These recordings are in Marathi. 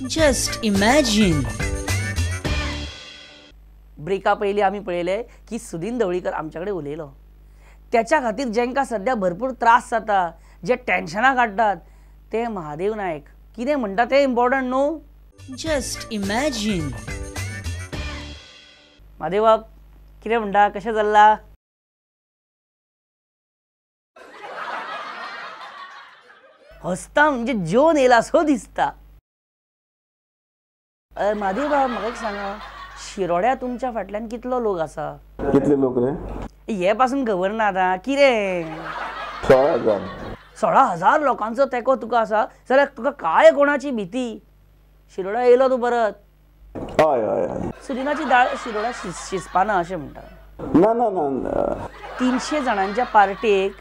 Just imagine. ब्रेका पयलीं आमी पळयलें की सुदीन ढवळीकर आमच्याकडे उलयलो. त्याच्या खातीर जेंकां सध्या भरपूर त्रास जाता, जे टेन्शनां काडटात, ते महादेव नायक कितें म्हणटा तें इम्पॉर्टंट न्हू. Just imagine. महादेव बाब कितें म्हणटा, कशें चल्ला? हसता म्हणजे जेवन येयला सो दिसता. महादेव बाब म्हाका एक सांगा, शिरोड्या तुमच्या फाटल्यान कितलो लोक आसा? कितले लोक रे? हे पासून खबर ना आतां कितें. 16,000. 16,000 लोकांचो तेंको तुका आसा जाल्यार तुका काय कोणाची भीती? शिरोड्या येयलो तूं परत. हय हय हय. सुदिनाची दाळ शिरोड्या शिजपाना अशें म्हणटा. ना ना ना. 300 जाणांच्या पार्टेक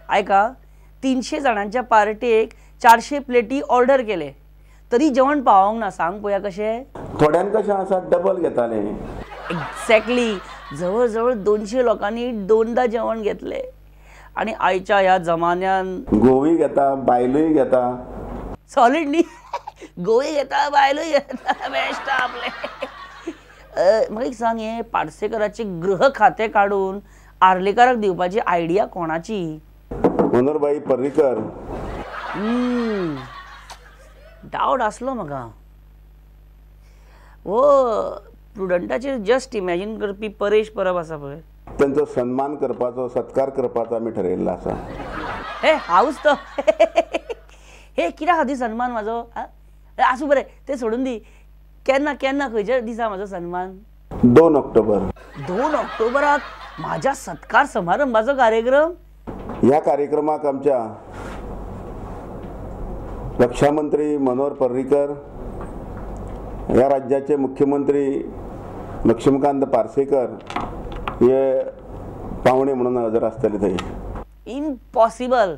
ऐका, 300 जाणांच्या पार्टेक 400 प्लेटी ऑर्डर केले तरी जेवण पावोंक ना. सांग पळोवया कशें. थोड्यान कशें आसा डबल घेताले. एक्झॅक्टली. जवळ जवळ 200 लोकांनी 2दा जेवण घेतले. आणि आयच्या ह्या जमान्यान गोवी घेता, बायलूय घेता. सॉलिड न्ही. गोवी घेता, बायलूय घेता, बेस्ट आपले. म्हाका एक सांग, हे पार्सेकराचे गृह खातें काडून आर्लेकाराक दिवपाची आयडिया कोणाची? मनोहरभाई पर्रीकर. डावट आसलो म्हाका. हो प्रुडंटाचेर जस्ट इमॅजिन करपी परेश परब आसा पळय, त्यांचो सन्मान करपाचो, सत्कार करपाचो आमी ठरयल्लो आसा. हे हाऊस तो. हे कित्याक खातीर सन्मान म्हाजो? आसूं बरें, तें सोडून दी. केन्ना केन्ना खंयच्या दिसा म्हाजो सन्मान? 2 ऑक्टोबर. 2 ऑक्टोबराक म्हाज्या सत्कार समारंभाचो कार्यक्रम. ह्या कार्यक्रमाक आमच्या रक्षा मंत्री मनोहर पर्रीकर, या राज्याचे मुख्यमंत्री लक्ष्मीकांत पार्सेकर हे पाहुणे म्हणून हजर असतले थंय. इम्पॉसिबल.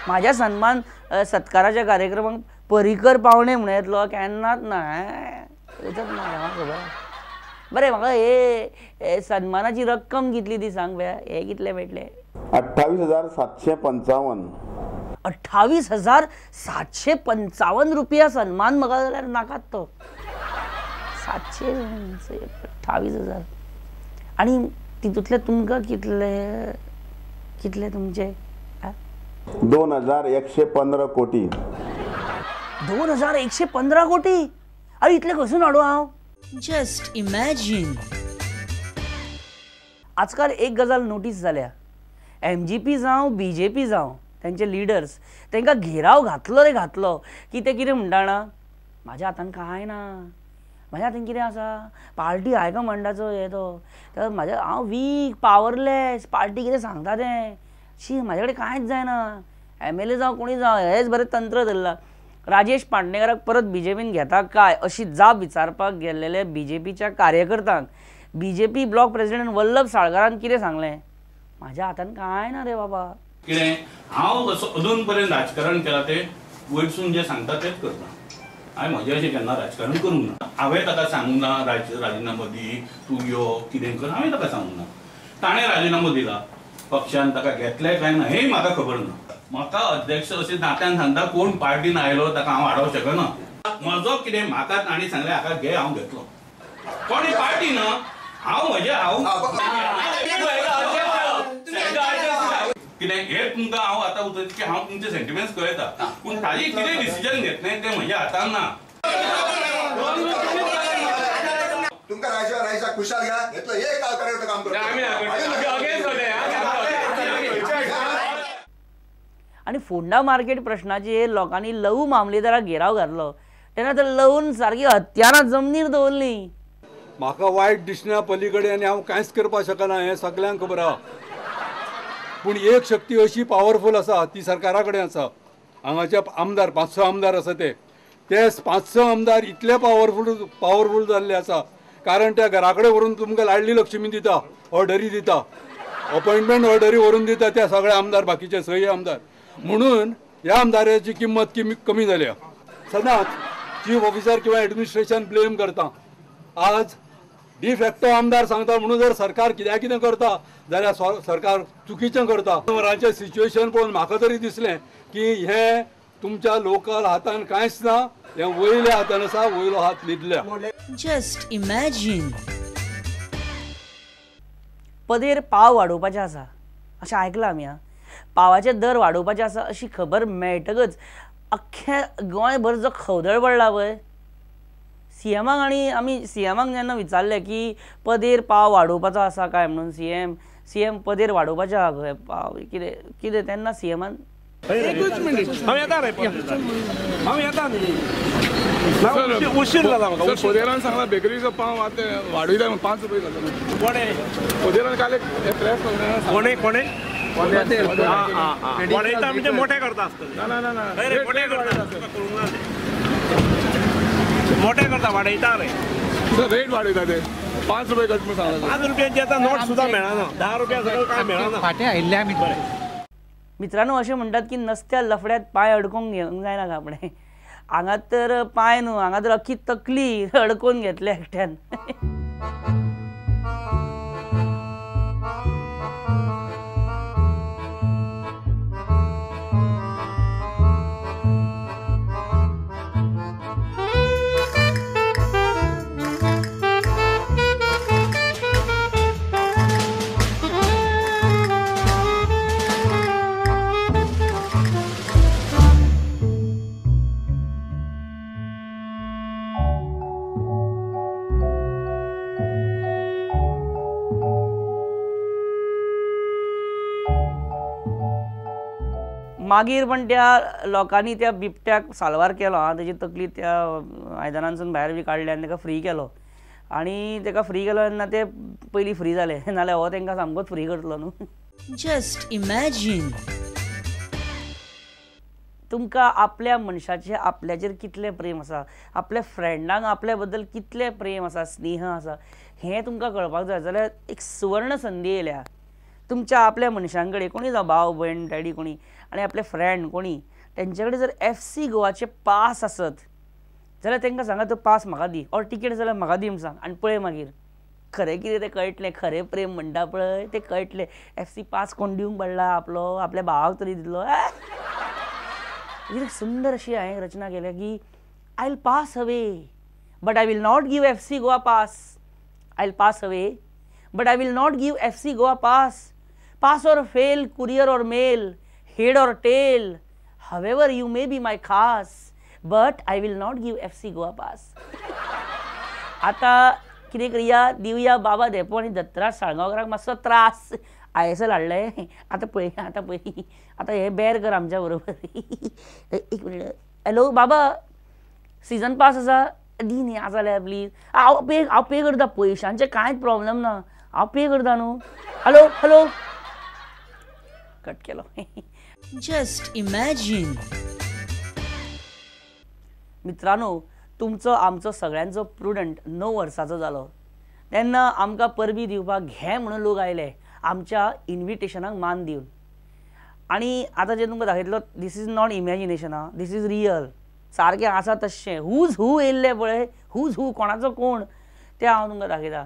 माझ्या सन्मान सत्काराच्या कार्यक्रमाक पर्रीकर पाहुणे म्हणून येतलो केन्नाच ना. खबर. बरें, म्हाका हे सन्मानाची रक्कम कितली ती सांग पळया. हे कितले मेळटले? 28,755. 28,755 रुपया सन्मान म्हाका जाल्यार नाकात तो. 28,000. आणि तितूंतले तुमकां कितले कितले तुमचे? 2,115 कोटी. 2,115 कोटी? अरे इतले खसून हाडू हांव? Just imagine. आजकाल एक गजाल नोटीस जाल्या. MGP जावं BJP जावं त्यांचे लिडर्स तांकां घेराव घातलो रे घातलो की ते कितें म्हणटा जाणा, म्हाज्या हातान कांय ना, म्हाज्या हातान कितें आसा, पार्टी हायकमांडाचो हे तो म्हाज्या, हांव वीक पावरलेस, पार्टी कितें सांगता तें शी म्हाजे कडेन कांयच जायना. MLA जावं कोणी जावं हेच बरें तंत्र धरलां. राजेश पांडणेकराक परत BJPन घेता काय अशी जाप विचारपाक गेल्लेले BJPच्या कार्यकर्त्यांक BJP ब्लॉक प्रेसिडेंट वल्लभ साळकारान कितें सांगलें? म्हाज्या हातान कांय ना रे बाबा. कितें हांव अजून पर्यंत राजकारण केलां तें वयरसून जे सांगता तेंच करता. हांवें म्हजें अशें केन्ना राजकारण करूंक ना. हांवें ताका सांगूंक ना राजिनामो दी, तूं यो कितें कर, हांवें ताका सांगूंक ना. ताणें राजिनामो दिला, पक्षान ताका घेतलें काय ना हेंय म्हाका खबर ना. म्हाका अध्यक्ष अशें नात्यान सांगता, कोण पार्टीन आयलो ताका हांव हाडोवंक शकना. म्हजो कितें म्हाका ताणी सांगलें हाका घे, हांव घेतलो. कोणी पार्टी ना, हांव म्हजें कितें हे तुमकां हांव आतां उलयता की हांव तुमचे सेंटिमेंट्स कळयता, पूण ताजी कितें डिसिजन घेतलें तें म्हज्या हातान ना. तुमकां रायसा खुशाल घ्या घेतलं एक कार्यकर्ता काम करता. आणि फोंडा मार्केट प्रश्नाचेर लोकांनी लहू मामलेदाराक घेराव घातलो तेन्ना तर लहून सारकी हत्यारां जमनीर दवरलीं. म्हाका वायट दिसण्या पलीकडे आनी हांव कांयच करपाक शकना हें सगल्यांक खबर आहा. पूण एक शक्ती अशी पावरफूल आसा ती सरकारा कडेन आसा. हांगाचे आमदार 500 आमदार आसा ते 500 आमदार इतले पावरफूल जाल्ले आसा कारण त्या घरा कडेन व्हरून तुमकां लाडली लक्ष्मी दिता, ऑर्डरी दिता, अपॉइंटमेंट ऑर्डरी व्हरून दिता त्या सगळे आमदार, बाकीचे 6 आमदार. म्हणून ह्या आमदाराची किंमत कमी जाल्या. सदांच चीफ ऑफिसर किंवा एडमिनिस्ट्रेशन ब्लेम करता. आज डिफॅक्टो आमदार सांगता म्हणून जर सरकार कितें करता जाल्यार सरकार चुकीचें करता. सिच्युएशन पळोवन म्हाका तरी दिसलें की हे तुमच्या लोकल हातान कांयच ना हे वयल्या हातान आसा, वयलो हात न्हिदल्या. Just imagine. पदेर पाव वाडोवपाचे आसा अशें आयकलां आमी. पावाचे दर वाडोवपाचे आसा अशी खबर मेळटकच अख्ख्या गोंयभर जो खवदळ पडला पळय, सीएमाक आनी आमी सीएमाक जेन्ना विचारलें की पदेर पाव वाडोवपाचो आसा काय म्हणून, सीएम पदेर वाडोवपाचे आहा खंय पाव कितें कितें, तेन्ना सीएमान एकूच मिनिट हांव येता रे, हांव येता न्ही. उशीर जाला म्हाका. पदेरान सांगला बेकरीचो पाव आतां वाडयता 5 रुपये जाता. कोणे पदेरान काल एक प्रेस कोणे कोणे वाडयता म्हणजे मोठे करता आसतले. ना ना ना मोठे करता, मोठे करता वाडयता रे. रेट वाडयता ते 5 रुपये कट म्हणून सांगला. 5 रुपयांची आतां नोट सुद्दां मेळना, 10 रुपया सकयल काय मेळना. फाटें आयिल्ले आमी. मित्रांनो अशें म्हणटात की नसत्या लफड्यात पांय अडकोवंक घेवंक जायना का आपणें. हांगा तर पांय न्हू, हांगा तर अख्खी तकली अडकोवन घेतल्या एकट्यान. मागीर पण त्या लोकांनी त्या बिबट्याक साल्वार केलो. तेजी तकली त्या आयदनांसून भायर बी काडली आनी ताका फ्री केलो. आनी ताका फ्री केलो तेन्ना ते पयलीं फ्री जाले, नाल्यार हो तांकां सामकोच फ्री करतलो न्हू. Just imagine. तुमकां आपल्या मनशाचें आपल्याचेर कितलें प्रेम आसा, आपल्या फ्रेंडांक आपल्या बद्दल कितलें प्रेम आसा, स्नेह आसा, हें तुमकां कळपाक जाय जाल्यार एक सुवर्ण संदी येयल्या. तुमच्या आपल्या मनशां कडेन कोणी जावं भाव भयण डॅडी कोणी आनी आपले फ्रेंड कोणी, तेंचे कडेन जर FC गोवाचे पास आसत जाल्यार तांकां सांगा तो पास म्हाका दी, ऑर टिकेट जाल्यार म्हाका दी म्हूण सांग. आनी पळय मागीर खरें कितें तें कळटलें, खरें प्रेम म्हणटा पळय तें कळटलें. FC पास कोण दिवंक पडला आपलो, आपल्या भावाक तरी दितलो. सुंदर अशी हांवें रचना केल्या की I will pass away but I will not give FC Goa pass. I will pass away but I will not give FC Goa pass. Pass or fail, courier or mail, head or tail, however you may be my khas, but I will not give FC Goa pass. आता कितें करुया, दिवया बाबा देपो आनी दत्तराज साळगांवकाराक मातसो त्रास. ISL हाडलें. आतां पळय आतां हे बेर कर आमच्या बरोबर. एक मिनीट. हॅलो बाबा, सीजन पास आसा, दी न्ही आसा जाल्यार प्लीज. हांव पे करता, पयशांचें कांयच प्रॉब्लेम ना, हांव पे करता न्हू. हॅलो हॅलो कट केलो. Just imagine. मित्रांनो, तुमचो आमचो सगळ्यांचो प्रुडंट 9 वर्साचो जालो तेन्ना आमकां परबी दिवपाक घे म्हणून लोक आयले आमच्या इन्विटेशनाक मान दिवन. आनी आतां जे तुमकां दाखयतलो this is not imagination, this is real. सारकें आसा तशें हूज हू येयल्ले पळय, हूज हू कोणाचो कोण तें हांव तुमकां दाखयतां.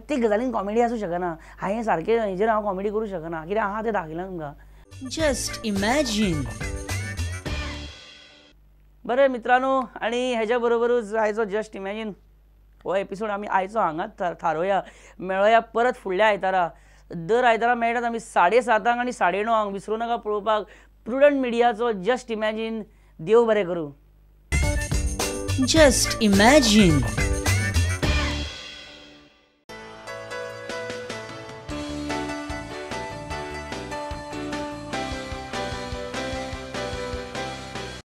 प्रत्येक गजालीन कॉमेडी आसूं शकना. हांवें सारकें हेजेर हांव कॉमेडी करूं शकना कित्याक आहा तें दाखयलां तुमकां. Just imagine. बरें मित्रांनो, आणि हेच्या बरोबरूच आयचो जस्ट इमॅजिन हो एपिसोड आमी आयचो हांगाच थारोवया. मेळोया परत फुडल्या आयतारा. दर आयतारा मेळटात आमी 7:30 आनी 9:30 विसरूं नाका पळोवपाक प्रुडंट मिडियाचो जस्ट इमॅजिन. देव बरें करूं. Just imagine.